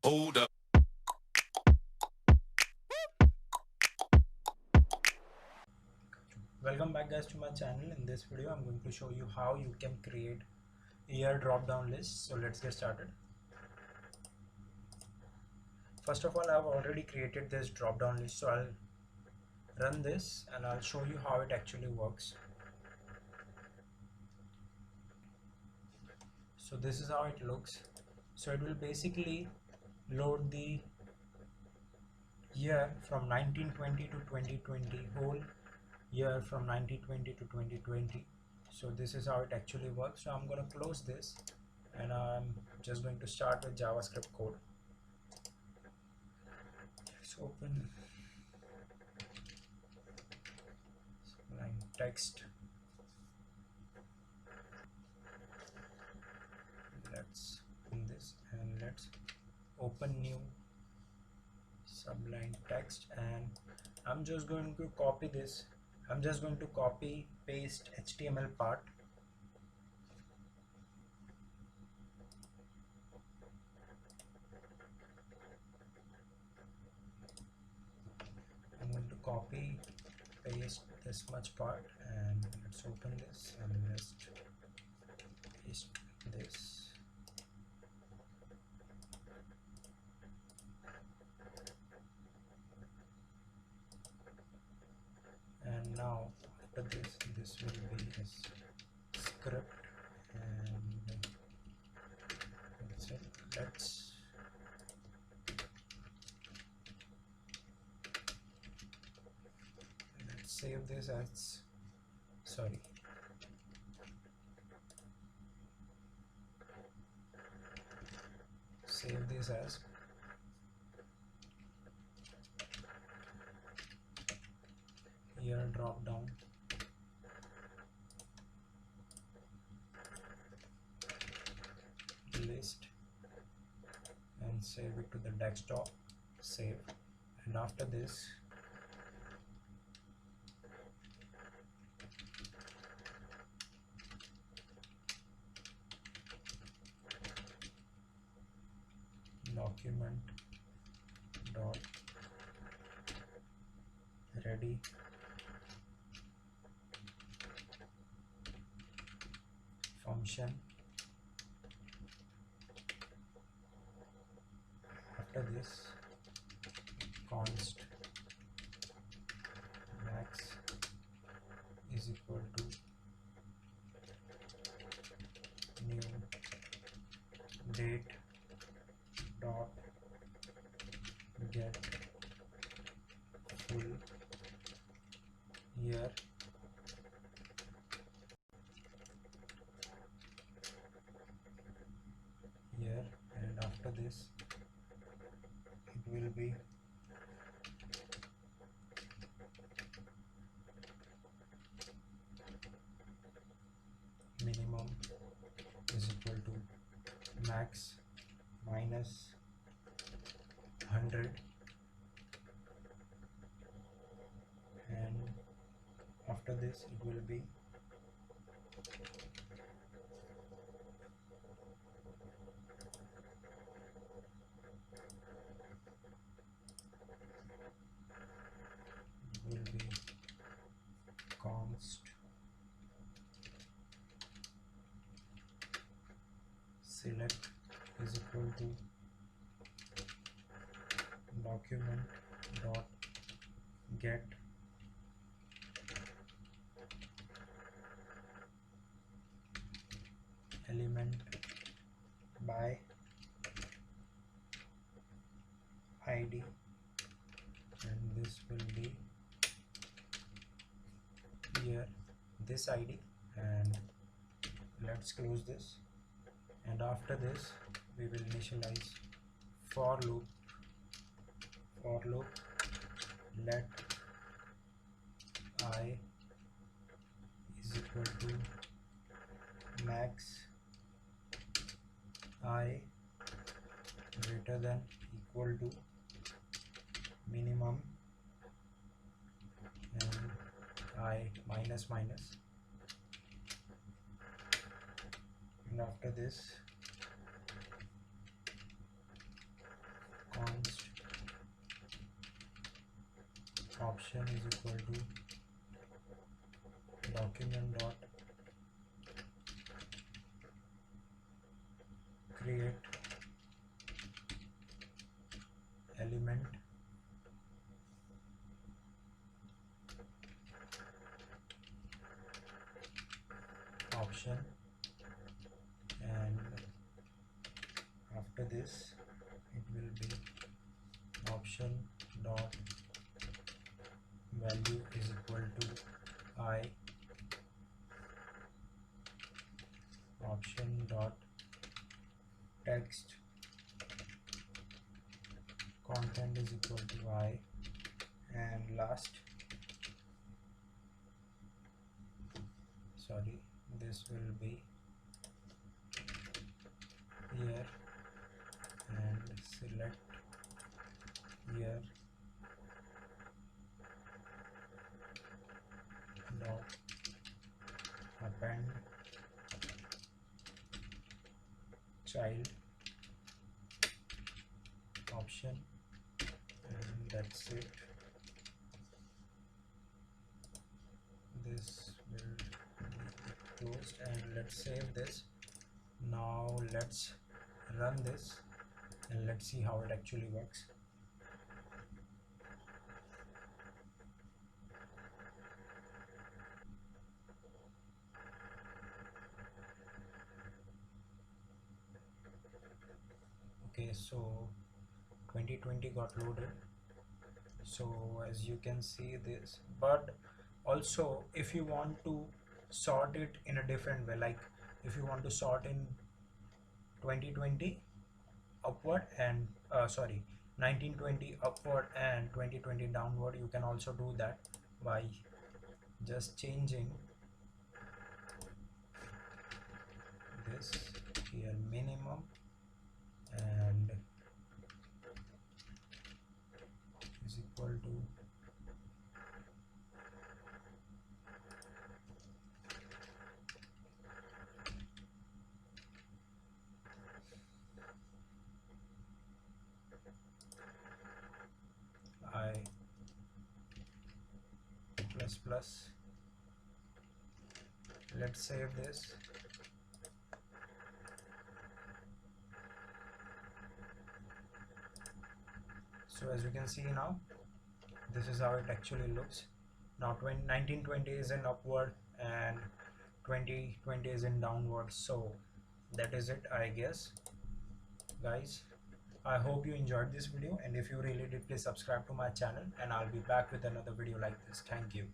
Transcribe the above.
Hold up. Welcome back guys to my channel. In this video I'm going to show you how you can create year drop down list. So let's get started. First of all, I've already created this drop down list, so I'll run this and I'll show you how it actually works. So this is how it looks. So it will basically load the year from 1920 to 2020, whole year from 1920 to 2020. So this is how it actually works. So I'm going to close this and I'm just going to start with JavaScript code. Let's open line text. Let's open this and let's open new subline text, and I'm just going to copy this. I'm just going to copy paste HTML part. I'm going to copy paste this much part, and let's open this and let's paste this. And now after this will be a script, and let's save this as save this as year drop down list and save it to the desktop. Save. And after this document dot ready function. After this const max is equal to new date dot get full year and after this it will be minimum is equal to max minus 100, and after this it will be const select is equal to document dot get element by id, and this will be here this id, and let's close this. And after this we will initialize for loop let I is equal to max I greater than equal to minimum and I minus minus, and after this const option is equal to document dot create element option, and after this it will be option dot value is equal to I, option dot text content is equal to I, and last, sorry, this will be year, and select year dot append child option, and that's it. This will be closed, and let's save this. Now let's run this and let's see how it actually works. Okay, so 2020 got loaded, so as you can see this, but also if you want to sort it in a different way, like if you want to sort in 2020 upward and 1920 upward and 2020 downward, you can also do that by just changing this here minimum and is equal to I plus plus. Let's save this. So as you can see now, this is how it actually looks. Now 1920 is in upward and 2020 is in downward. So that is it, I guess, guys. I hope you enjoyed this video, and if you really did, please subscribe to my channel, and I'll be back with another video like this. Thank you.